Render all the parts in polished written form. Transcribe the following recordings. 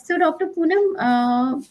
So Dr. Poonam,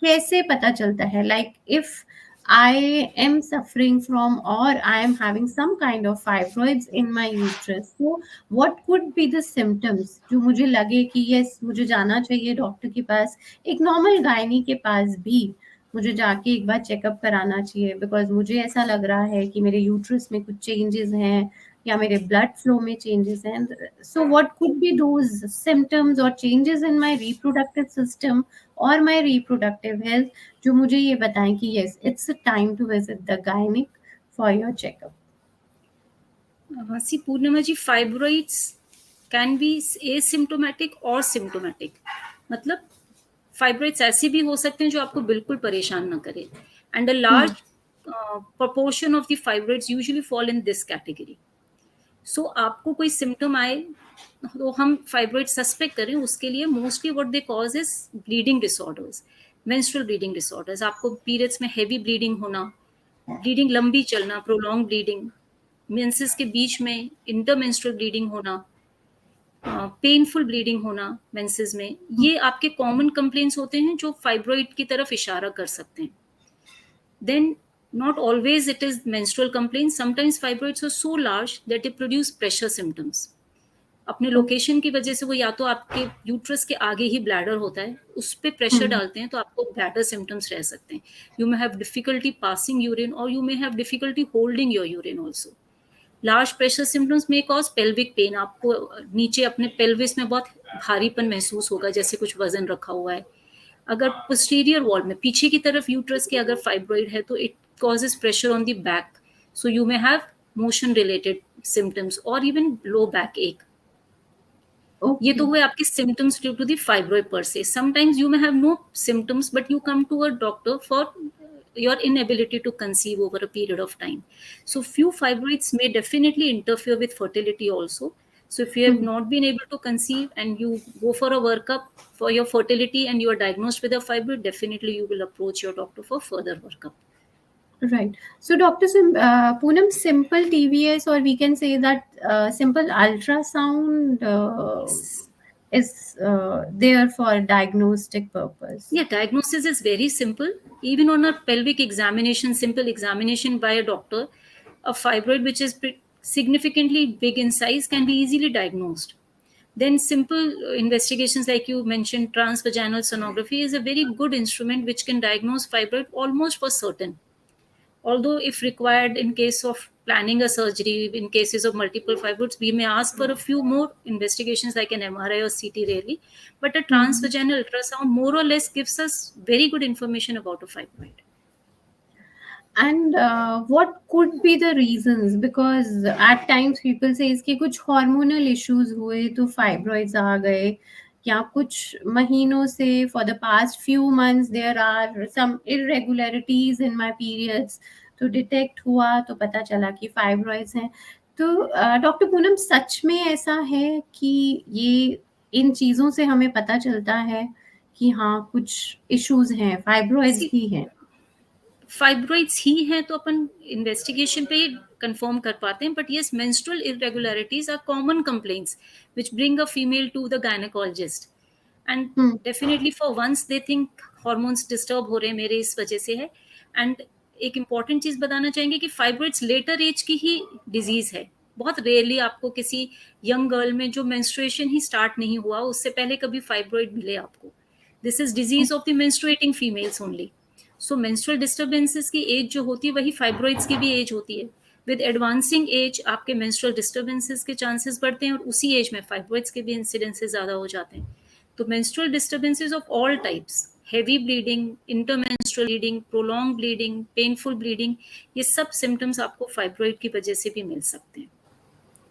कैसे पता चलता है, like if I am suffering from or I am having some kind of fibroids in my uterus, so what could be the symptoms जो मुझे लगे कि yes मुझे जाना चाहिए डॉक्टर के पास, एक नॉर्मल गायनी के पास भी मुझे जाके एक बार चेकअप कराना चाहिए, बिकॉज मुझे ऐसा लग रहा है कि मेरे यूट्रस में कुछ चेंजेस हैं या मेरे ब्लड फ्लो में चेंजेस हैं. So what could be those symptoms or changes in my reproductive system or my reproductive health जो मुझे ये बताएं कि yes it's a time to visit the gynec for your checkup. See Purnima ji, fibroids can be asymptomatic और symptomatic. मतलब fibroids ऐसे भी हो सकते हैं जो आपको बिल्कुल परेशान ना करे, and a large proportion of the fibroids usually fall in this category. So आपको कोई सिम्टम आए तो हम फाइब्रॉइड सस्पेक्ट करें, उसके लिए mostly what they cause is bleeding disorders, menstrual bleeding disorders. आपको पीरियड्स में हेवी ब्लीडिंग होना, ब्लीडिंग लंबी चलना, प्रोलॉन्ग ब्लीडिंग, मेंसेस के बीच में इंटरमेंस्ट्रुअल ब्लीडिंग होना, पेनफुल ब्लीडिंग होना मेंसेस में, ये आपके कॉमन कंप्लेंट्स होते हैं जो फाइब्रॉइड की तरफ इशारा कर सकते हैं. Then not always it is menstrual complaints. Sometimes fibroids are so large that they produce pressure symptoms. अपने लोकेशन की वजह से वो या तो आपके यूट्रस के आगे ही ब्लैडर होता है, उस पर प्रेशर डालते हैं तो आपको ब्लैडर सिम्टम्स रह सकते हैं. You may have difficulty passing urine और you may have difficulty holding your urine also. Large pressure symptoms may cause pelvic pain. आपको नीचे अपने पेल्विस में बहुत भारीपन महसूस होगा, जैसे कुछ वजन रखा हुआ है. अगर पोस्टीरियर वॉल में पीछे की तरफ यूट्रस के अगर फाइब्रॉइड है तो it causes pressure on the back, so you may have motion related symptoms और इवन लो बैक एक. ये तो हुए आपके symptoms due to the fibroid per. Sometimes you may have no symptoms but you come to a doctor for your inability to conceive over a period of time. So few fibroids may definitely interfere with fertility also. So if you have not been able to conceive and you go for a workup for your fertility and you are diagnosed with a fibroid, definitely you will approach your doctor for further workup. Right. So Dr. Poonam, simple TVS, or we can say that simple ultrasound is there for diagnostic purpose. Yeah, diagnosis is very simple. Even on a pelvic examination, simple examination by a doctor, a fibroid which is significantly big in size can be easily diagnosed. Then simple investigations like you mentioned, transvaginal sonography is a very good instrument which can diagnose fibroid almost for certain. Although if required in case of planning a surgery, in cases of multiple fibroids, we may ask for a few more investigations like an MRI or CT rarely, but a transvaginal ultrasound more or less gives us very good information about a fibroid. And what could be the reasons? Because at times people say कि कुछ hormonal issues हुए तो fibroids आ गए, या कुछ महीनों से for the past few months there are some irregularities in my periods, तो डिटेक्ट हुआ तो पता चला कि फाइब्रॉइड्स हैं. तो डॉक्टर पूनम, सच में ऐसा है कि ये इन चीज़ों से हमें पता चलता है कि हाँ कुछ इश्यूज हैं, फाइब्रॉइड्स ही हैं? फाइब्रॉइड्स ही हैं तो अपन इन्वेस्टिगेशन पे ही कंफर्म कर पाते हैं, but yes, menstrual irregularities are common complaints which bring a female to the gynaecologist, and definitely for once they think hormones disturb हो रहे हैं मेरे इस वजह से है. एंड एक इम्पॉर्टेंट चीज बताना चाहेंगे कि फाइब्रॉइड्स लेटर एज की ही डिजीज है. बहुत रेयरली आपको किसी यंग गर्ल में जो मेंस्ट्रुएशन ही स्टार्ट नहीं हुआ उससे पहले कभी फाइब्रॉइड मिले आपको. This is disease of the menstruating females only. So menstrual disturbances की एज जो होती है वही फाइब्रॉइड्स की भी एज होती है. विद एडवांसिंग एज आपके मेंस्ट्रुअल डिस्टर्बेंसेस के चांसेस बढ़ते हैं और उसी एज में फाइब्रॉइड्स के भी इंसिडेंसेस ज़्यादा हो जाते हैं. तो menstrual disturbances of all types, heavy bleeding, intermenstrual bleeding, prolong bleeding, painful bleeding, ये सब सिम्टम्स आपको फाइब्रॉइड की वजह से भी मिल सकते हैं.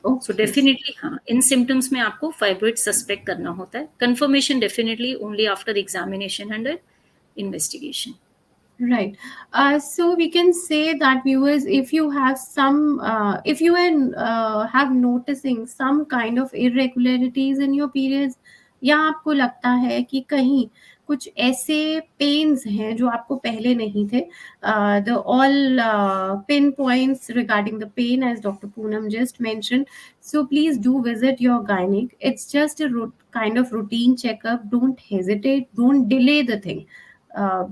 सो डेफिनेटली हाँ, इन सिम्टम्स में आपको फाइब्रॉइड सस्पेक्ट करना होता है. Confirmation definitely only after examination and investigation. Right. So we can say that viewers, if you have some, if you have noticing some kind of irregularities in your periods, या आपको लगता है कि कहीं कुछ ऐसे पेन्स हैं जो आपको पहले नहीं थे, the all pinpoints regarding the pain, as Dr. Poonam just mentioned. So please do visit your gynec. It's just a kind of routine checkup. Don't hesitate. Don't delay the thing. Because